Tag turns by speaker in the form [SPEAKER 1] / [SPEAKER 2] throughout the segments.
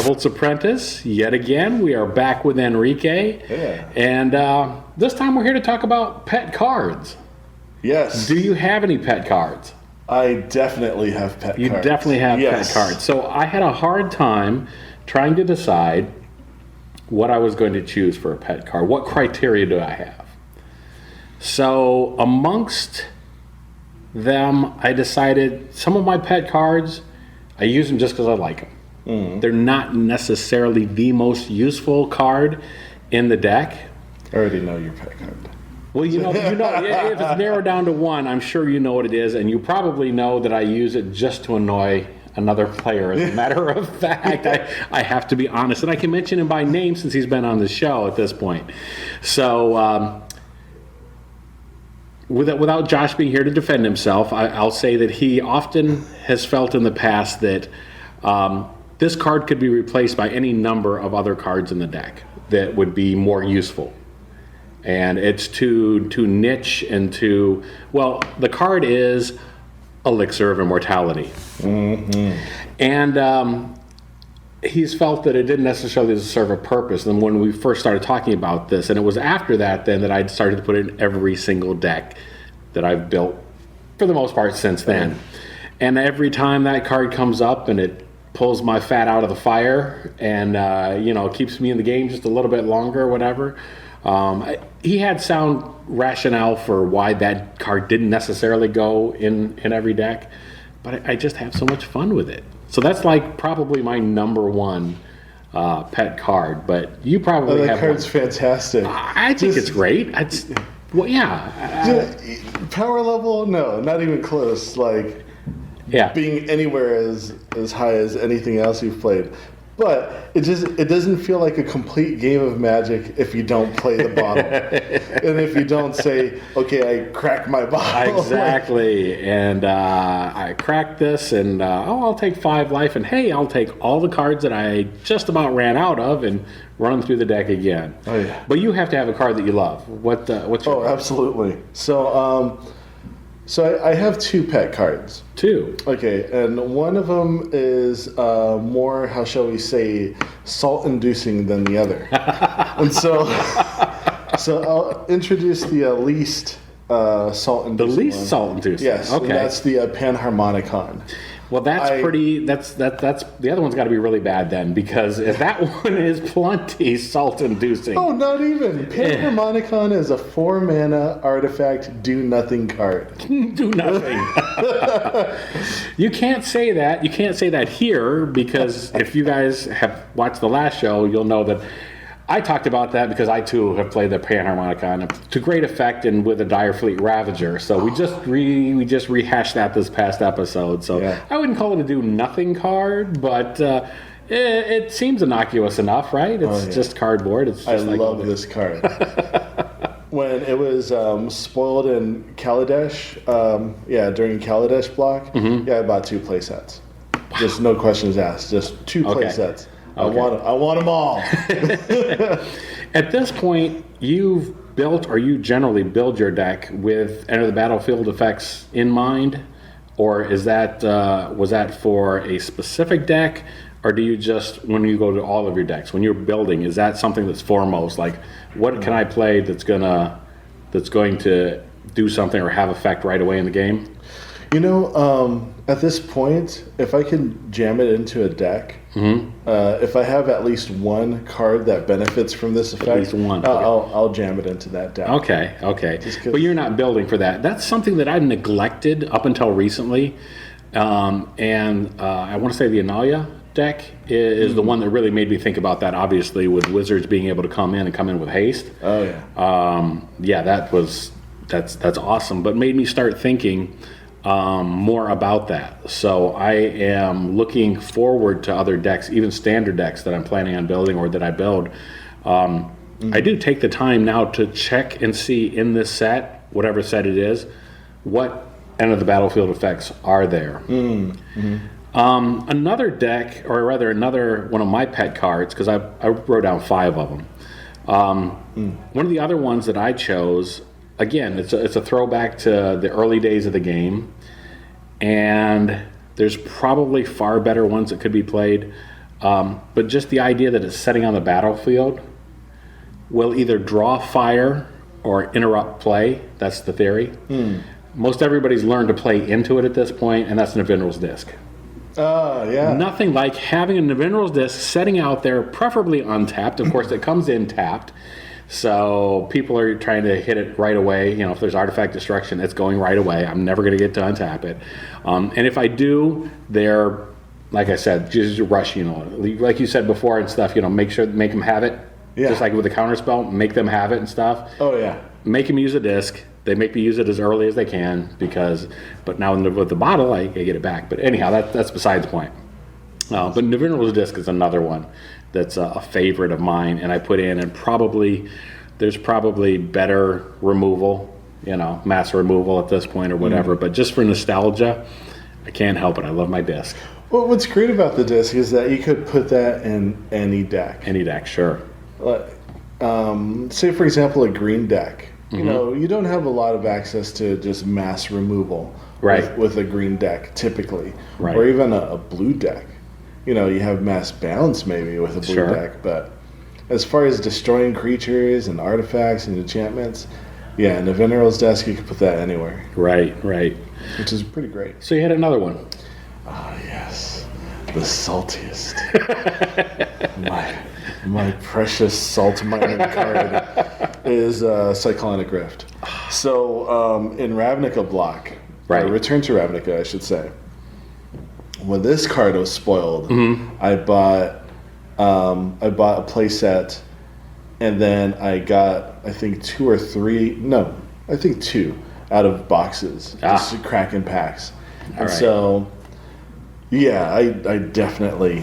[SPEAKER 1] Tibalt's Apprentice. Yet again, we are back with Enrique.
[SPEAKER 2] Yeah.
[SPEAKER 1] And this time we're here to talk about pet cards.
[SPEAKER 2] Yes.
[SPEAKER 1] Do you have any pet cards?
[SPEAKER 2] I definitely have pet cards.
[SPEAKER 1] You definitely have
[SPEAKER 2] Yes.
[SPEAKER 1] pet cards. So I had a hard time trying to decide what I was going to choose for a pet card. What criteria do I have? So amongst them, I decided some of my pet cards, I use them just because I like them. They're not necessarily the most useful card in the deck.
[SPEAKER 2] I already know your pet card.
[SPEAKER 1] Well, you know, if it's narrowed down to one, I'm sure you know what it is, and you probably know that I use it just to annoy another player. As a matter of fact, I have to be honest, and I can mention him by name since he's been on the show at this point. So, without Josh being here to defend himself, I'll say that he often has felt in the past that this card could be replaced by any number of other cards in the deck that would be more useful. And it's too niche and too, well, the card is Elixir of Immortality. Mm-hmm. And he's felt that it didn't necessarily serve a purpose. And when we first started talking about this, and it was after that then that I started to put it in every single deck that I've built for the most part since then. And every time that card comes up and it pulls my fat out of the fire and, keeps me in the game just a little bit longer or whatever. He had sound rationale for why that card didn't necessarily go in every deck, but I just have so much fun with it. So that's like probably my number one pet card, but you probably have
[SPEAKER 2] that card's
[SPEAKER 1] one.
[SPEAKER 2] fantastic.
[SPEAKER 1] I think it's great. Well, yeah.
[SPEAKER 2] Power level? No, not even close. Like,
[SPEAKER 1] Yeah.
[SPEAKER 2] being anywhere as high as anything else you've played. But it doesn't feel like a complete game of Magic if you don't play the bottle. And if you don't say, okay, I cracked my bottle.
[SPEAKER 1] Exactly. And I cracked this and, I'll take 5 life. And, hey, I'll take all the cards that I just about ran out of and run through the deck again.
[SPEAKER 2] Oh, yeah.
[SPEAKER 1] But you have to have a card that you love. What's your card?
[SPEAKER 2] Absolutely. So I have 2 pet cards.
[SPEAKER 1] 2.
[SPEAKER 2] Okay, and one of them is more, how shall we say, salt-inducing than the other. And so I'll introduce the least salt-inducing.
[SPEAKER 1] The least
[SPEAKER 2] one.
[SPEAKER 1] salt-inducing.
[SPEAKER 2] Yes,
[SPEAKER 1] Okay.
[SPEAKER 2] and that's the Panharmonicon.
[SPEAKER 1] Well, that's the other one's got to be really bad then, because if that one is plenty salt-inducing.
[SPEAKER 2] Oh, not even. Panharmonicon is a 4-mana artifact, do-nothing card.
[SPEAKER 1] Do nothing. You can't say that. You can't say that here, because if you guys have watched the last show, you'll know that I talked about that because I too have played the Panharmonicon to great effect and with a Direfleet Ravager. So we just rehashed that this past episode. So yeah. I wouldn't call it a do nothing card, but it seems innocuous enough, right? It's just cardboard. It's just
[SPEAKER 2] I love this card. When it was spoiled in Kaladesh, during Kaladesh block, I bought 2 play sets. Just no questions asked. Just 2 play sets. Okay. I want them all.
[SPEAKER 1] At this point, you've built, or you generally build your deck with Enter the Battlefield effects in mind, or is that was that for a specific deck, or do you just, when you go to all of your decks, when you're building, is that something that's foremost? Like, what can I play that's going to do something or have effect right away in the game?
[SPEAKER 2] At this point, if I can jam it into a deck, if I have at least one card that benefits from this effect,
[SPEAKER 1] at least one.
[SPEAKER 2] I'll jam it into that deck.
[SPEAKER 1] Okay. But you're not building for that. That's something that I've neglected up until recently. I want to say the Analia deck is the one that really made me think about that, obviously, with Wizards being able to come in with haste.
[SPEAKER 2] Oh, yeah.
[SPEAKER 1] That's awesome, but made me start thinking more about that. So I am looking forward to other decks, even standard decks that I'm planning on building or that I build. I do take the time now to check and see in this set, whatever set it is, what Enter the Battlefield effects are there. Another deck, or rather another one of my pet cards, because I wrote down 5 of them. One of the other ones that I chose, again, it's a throwback to the early days of the game, and there's probably far better ones that could be played. But just the idea that it's setting on the battlefield will either draw fire or interrupt play. That's the theory. Most everybody's learned to play into it at this point, and that's an Navinral's disc.
[SPEAKER 2] Yeah.
[SPEAKER 1] Nothing like having a Navinral's disc setting out there, preferably untapped. Of course, it comes in tapped. So people are trying to hit it right away. You know, if there's artifact destruction, it's going right away. I'm never going to get to untap it. And if I do, they're, like I said, just rush, you know, like you said before and stuff, you know, make them have it.
[SPEAKER 2] Yeah.
[SPEAKER 1] Just like with the counterspell, make them have it and stuff.
[SPEAKER 2] Oh, yeah.
[SPEAKER 1] Make them use a disc. They make me use it as early as they can but now with the bottle, I get it back. But anyhow, that's beside the point. But Navinral's disc is another one that's a favorite of mine, and I put in, and there's probably better removal, you know, mass removal at this point or whatever. But just for nostalgia, I can't help it. I love my disc.
[SPEAKER 2] Well, what's great about the disc is that you could put that in any deck.
[SPEAKER 1] Any deck, sure.
[SPEAKER 2] Say, for example, a green deck. You know, you don't have a lot of access to just mass removal with a green deck, typically.
[SPEAKER 1] Right.
[SPEAKER 2] Or even a blue deck. You know, you have mass bounce maybe with a blue deck, but as far as destroying creatures and artifacts and enchantments, yeah, in the Navinral's desk, you can put that anywhere.
[SPEAKER 1] Right.
[SPEAKER 2] Which is pretty great.
[SPEAKER 1] So you had another one.
[SPEAKER 2] Ah, yes. The saltiest. My precious salt mining card is Cyclonic Rift. So in Ravnica block, Return to Ravnica, I should say. When this card was spoiled, I bought a play set, and then I got I think two out of boxes, just cracking packs. And so, yeah, I definitely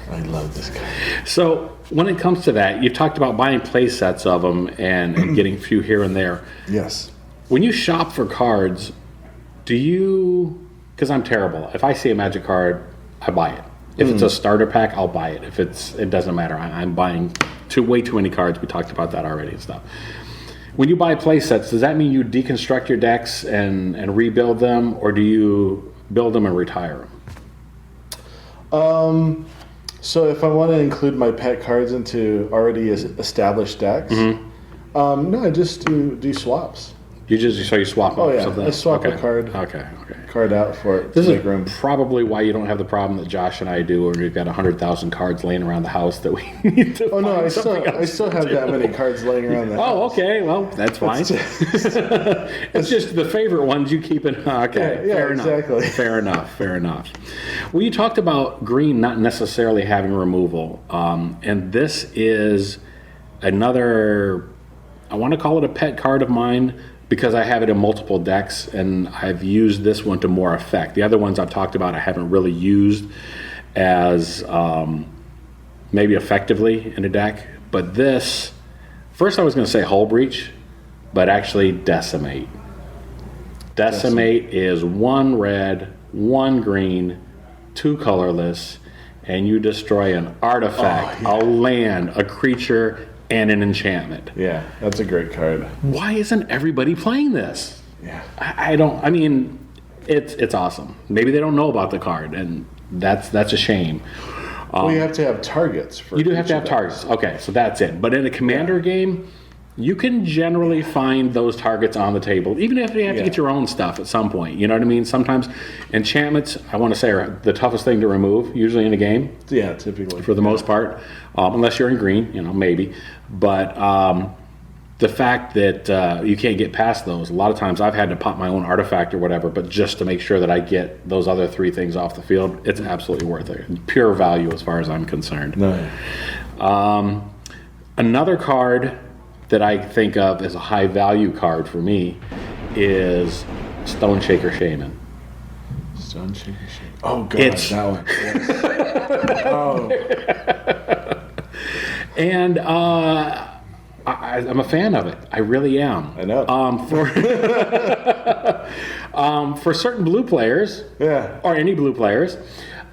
[SPEAKER 2] love this card. So
[SPEAKER 1] when it comes to that, you talked about buying play sets of them and getting a few here and there.
[SPEAKER 2] Yes.
[SPEAKER 1] When you shop for cards, do you? Because I'm terrible. If I see a Magic card, I buy it. If it's a starter pack, I'll buy it. If it doesn't matter. I'm buying way too many cards. We talked about that already and stuff. When you buy play sets, does that mean you deconstruct your decks and rebuild them, or do you build them and retire them?
[SPEAKER 2] So if I want to include my pet cards into already established decks, no, I just do swaps.
[SPEAKER 1] You swap them?
[SPEAKER 2] Oh yeah, I swap a card.
[SPEAKER 1] Okay.
[SPEAKER 2] Card out for it.
[SPEAKER 1] This
[SPEAKER 2] to
[SPEAKER 1] is
[SPEAKER 2] make room.
[SPEAKER 1] probably why you don't have the problem that Josh and I do, where we've got 100,000 cards laying around the house that we need to.
[SPEAKER 2] Oh no, I still have that many cards laying around the house.
[SPEAKER 1] Oh, okay. Well, that's fine. It's just the favorite ones you keep in. Okay,
[SPEAKER 2] yeah,
[SPEAKER 1] fair
[SPEAKER 2] exactly.
[SPEAKER 1] enough. Fair enough. Well, you talked about green not necessarily having removal, and this is another. I want to call it a pet card of mine, because I have it in multiple decks, and I've used this one to more effect. The other ones I've talked about I haven't really used as maybe effectively in a deck. But this, first I was going to say Hull Breach, but actually Decimate. Decimate is 1 red, 1 green, 2 colorless, and you destroy an artifact, a land, a creature, and an enchantment.
[SPEAKER 2] Yeah, that's a great card.
[SPEAKER 1] Why isn't everybody playing this?
[SPEAKER 2] Yeah.
[SPEAKER 1] I mean, it's awesome. Maybe they don't know about the card, and that's a shame.
[SPEAKER 2] Well, you have to have targets.
[SPEAKER 1] You do have to have targets. Okay, so that's it. But in a commander game, you can generally find those targets on the table, even if you have to get your own stuff at some point. You know what I mean? Sometimes enchantments, I want to say, are the toughest thing to remove, usually in a game.
[SPEAKER 2] Yeah, typically.
[SPEAKER 1] For the most part. Unless you're in green, maybe. But the fact that you can't get past those, a lot of times I've had to pop my own artifact or whatever, but just to make sure that I get those other 3 things off the field, it's absolutely worth it. Pure value as far as I'm concerned.
[SPEAKER 2] No.
[SPEAKER 1] Another card that I think of as a high value card for me is Stone Shaker Shaman.
[SPEAKER 2] Stone Shaker Shaman. Oh, God, that one. Yes. Oh.
[SPEAKER 1] And I'm a fan of it. I really am.
[SPEAKER 2] I know.
[SPEAKER 1] For certain blue players, or any blue players,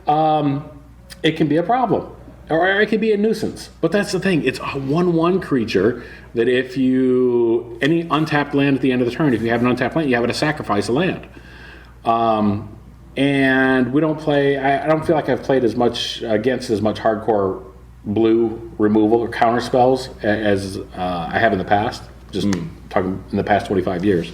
[SPEAKER 1] it can be a problem. Or it can be a nuisance. But that's the thing. It's a 1/1 creature that if any untapped land at the end of the turn, if you have an untapped land, you have to sacrifice a land. and we don't play. I don't feel like I've played as much against as much hardcore blue removal or counter spells as I have in the past. Just talking in the past 25 years.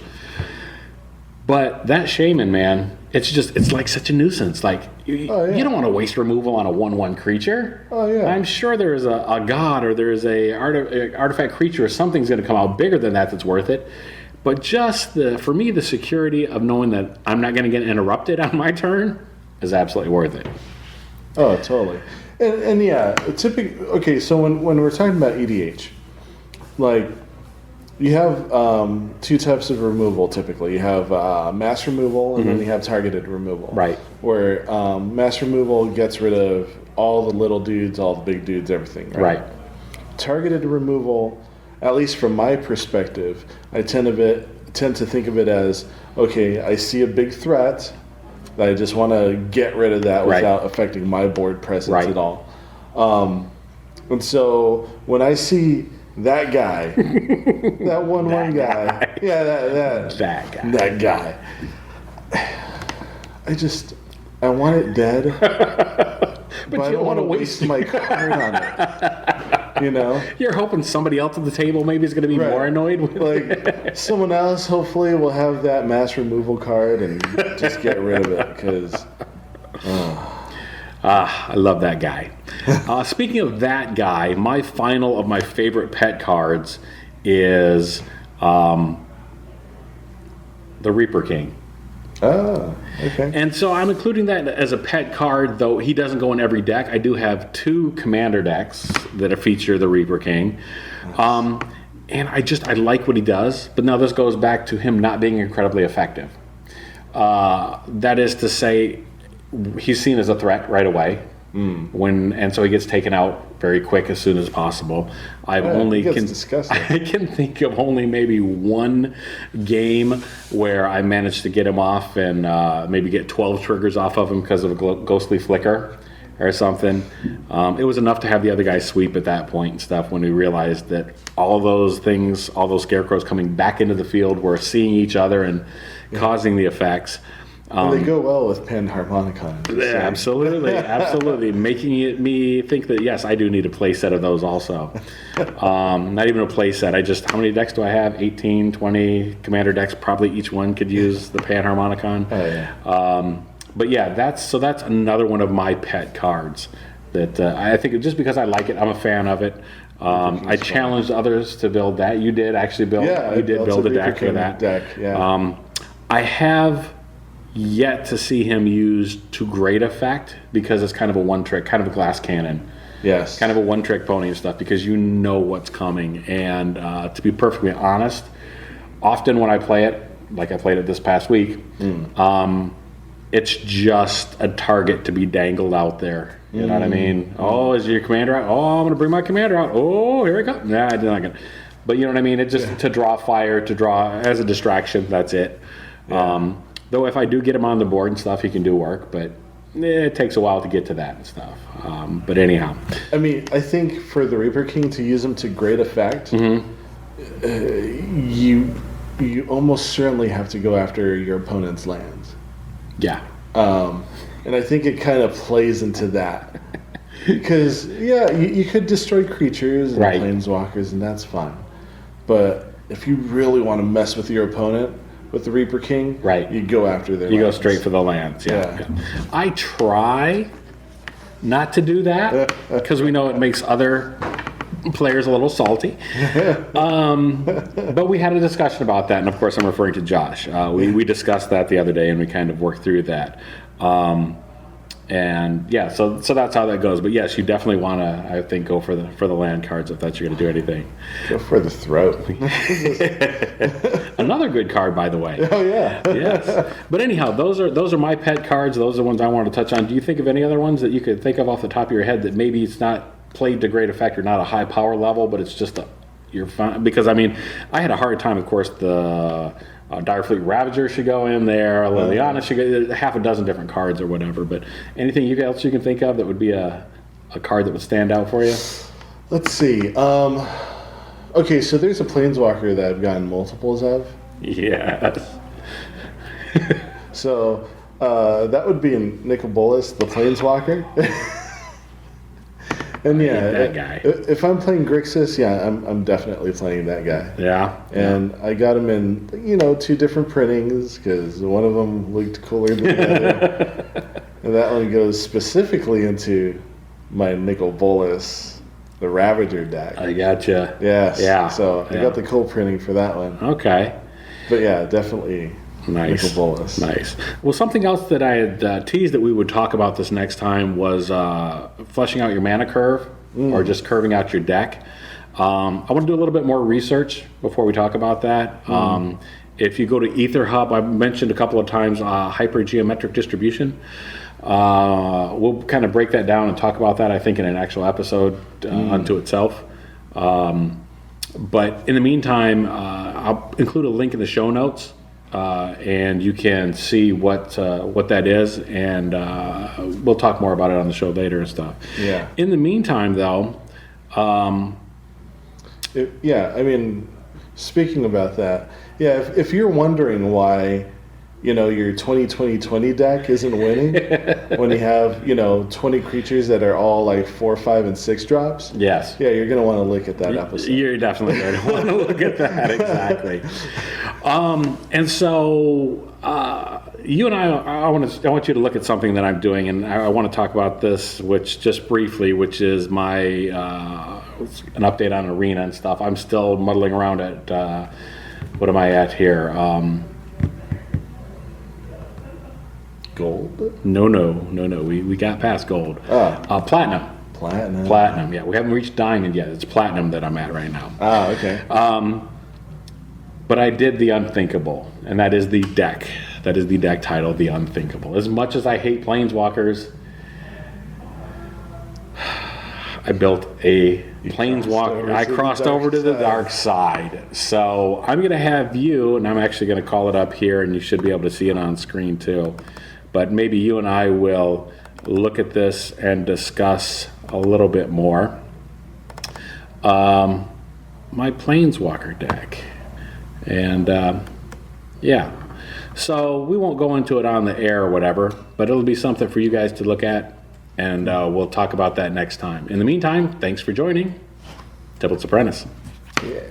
[SPEAKER 1] But that shaman, man, it's like such a nuisance. Like you don't want to waste removal on a 1/1 creature.
[SPEAKER 2] Oh yeah.
[SPEAKER 1] I'm sure there is a god or there is a artifact creature or something's going to come out bigger than that that's worth it. But just for me, the security of knowing that I'm not going to get interrupted on my turn is absolutely worth it.
[SPEAKER 2] Oh, totally. And yeah, typically, okay, so when we're talking about EDH, like, you have two types of removal typically. You have mass removal and then you have targeted removal.
[SPEAKER 1] Right.
[SPEAKER 2] Where mass removal gets rid of all the little dudes, all the big dudes, everything. Right. Targeted removal, at least from my perspective, I tend to think of it as, okay, I see a big threat, that I just want to get rid of that without affecting my board presence at all. And so when I see that guy, that 1/1 guy, that guy, I want it dead, but I don't want to waste my card on it. You know,
[SPEAKER 1] you're hoping somebody else at the table maybe is going to be more annoyed with
[SPEAKER 2] like someone else. Hopefully, will have that mass removal card and just get rid of it because.
[SPEAKER 1] I love that guy. Speaking of that guy, my final of my favorite pet cards is the Reaper King.
[SPEAKER 2] Oh, okay.
[SPEAKER 1] And so I'm including that as a pet card, though he doesn't go in every deck. I do have 2 commander decks that feature the Reaper King. And I like what he does, but now this goes back to him not being incredibly effective. That is to say, he's seen as a threat right away, and so he gets taken out very quick as soon as possible. I can think of only maybe one game where I managed to get him off and maybe get 12 triggers off of him because of a ghostly flicker or something. It was enough to have the other guy sweep at that point and stuff when we realized that all of those things, all those scarecrows coming back into the field were seeing each other and causing the effects.
[SPEAKER 2] They go well with Panharmonicon.
[SPEAKER 1] Yeah, absolutely. Making me think that, yes, I do need a play set of those also. Not even a play set. How many decks do I have? 18, 20 commander decks. Probably each one could use the Panharmonicon.
[SPEAKER 2] Oh, yeah.
[SPEAKER 1] But yeah, that's another one of my pet cards that I think just because I like it, I'm a fan of it. I challenged others to build that. You did actually build.
[SPEAKER 2] Yeah,
[SPEAKER 1] you did build a deck for that. I have yet to see him used to great effect because it's kind of a one-trick, kind of a glass cannon.
[SPEAKER 2] Yes.
[SPEAKER 1] Kind of a one-trick pony and stuff because you know what's coming. And to be perfectly honest, often when I play it, like I played it this past week, it's just a target to be dangled out there. You know what I mean? Oh, is your commander out? Oh, I'm going to bring my commander out. Oh, here we go. Nah, I'm not going to. But you know what I mean? It's just to draw fire, to draw as a distraction. That's it. Yeah. Though if I do get him on the board and stuff, he can do work, but it takes a while to get to that and stuff. But anyhow.
[SPEAKER 2] I mean, I think for the Reaper King to use him to great effect, you almost certainly have to go after your opponent's lands.
[SPEAKER 1] Yeah.
[SPEAKER 2] And I think it kind of plays into that. Because, you could destroy creatures and planeswalkers, and that's fine. But if you really want to mess with your opponent, with the Reaper King, you go after their lands.
[SPEAKER 1] Go straight for the lands, yeah. I try not to do that because we know it makes other players a little salty. But we had a discussion about that, and of course I'm referring to Josh. We discussed that the other day, and we kind of worked through that. And so that's how that goes. But yes, you definitely want to, I think, go for the land cards if that's you're going to do anything.
[SPEAKER 2] Go for the throat.
[SPEAKER 1] Another good card, by the way.
[SPEAKER 2] Oh yeah.
[SPEAKER 1] Yes. But anyhow, those are my pet cards. Those are the ones I wanted to touch on. Do you think of any other ones that you could think of off the top of your head that maybe it's not played to great effect or not a high power level, but it's just you're fine? Because I mean, I had a hard time. Of course, the Direfleet Ravager should go in there. Liliana should go. Half a dozen different cards or whatever. But anything else you can think of that would be a card that would stand out for you?
[SPEAKER 2] Let's see. Okay, so there's a Planeswalker that I've gotten multiples of.
[SPEAKER 1] Yes.
[SPEAKER 2] So That would be in Nicol Bolas, the Planeswalker. And yeah,
[SPEAKER 1] that guy.
[SPEAKER 2] If I'm playing Grixis, yeah, I'm definitely playing that guy.
[SPEAKER 1] Yeah.
[SPEAKER 2] And I got him in, 2 different printings because one of them looked cooler than the other. And that one goes specifically into my Nicol Bolas, the Ravager deck.
[SPEAKER 1] I gotcha.
[SPEAKER 2] Yes.
[SPEAKER 1] Yeah.
[SPEAKER 2] So I got the cool printing for that one.
[SPEAKER 1] Okay.
[SPEAKER 2] But yeah, definitely
[SPEAKER 1] Nice.
[SPEAKER 2] Nicol Bolas.
[SPEAKER 1] Nice. Well, something else that I had teased that we would talk about this next time was fleshing out your mana curve or just curving out your deck. I want to do a little bit more research before we talk about that. If you go to Aetherhub, I've mentioned a couple of times hypergeometric distribution. We'll kind of break that down and talk about that, I think, in an actual episode unto itself. But in the meantime, I'll include a link in the show notes. And you can see what that is, and we'll talk more about it on the show later and stuff.
[SPEAKER 2] Yeah.
[SPEAKER 1] In the meantime, though,
[SPEAKER 2] speaking about that, if you're wondering why, your 20-20-20 deck isn't winning when you have 20 creatures that are all like 4, 5, and 6 drops.
[SPEAKER 1] yes,
[SPEAKER 2] Yeah, you're gonna want to look at that episode.
[SPEAKER 1] you're definitely going to want to look at that exactly. And so you and I want you to look at something that I'm doing, and I want to talk about this, which just briefly, which is my an update on Arena and stuff. I'm still muddling around at what am I at here?
[SPEAKER 2] Gold?
[SPEAKER 1] No. We got past gold. Platinum. Platinum. Yeah, we haven't reached diamond yet. It's platinum that I'm at right now.
[SPEAKER 2] Okay.
[SPEAKER 1] But I did the unthinkable, and that is the deck. That is the deck title, the unthinkable. As much as I hate planeswalkers, I built a planeswalker. I crossed over to the dark side. So I'm going to have you, and I'm actually going to call it up here, and you should be able to see it on screen too. But maybe you and I will look at this and discuss a little bit more. My planeswalker deck. And so we won't go into it on the air or whatever, but it'll be something for you guys to look at, and we'll talk about that next time. In the meantime, thanks for joining Tibalt's Apprentice.
[SPEAKER 2] Yeah.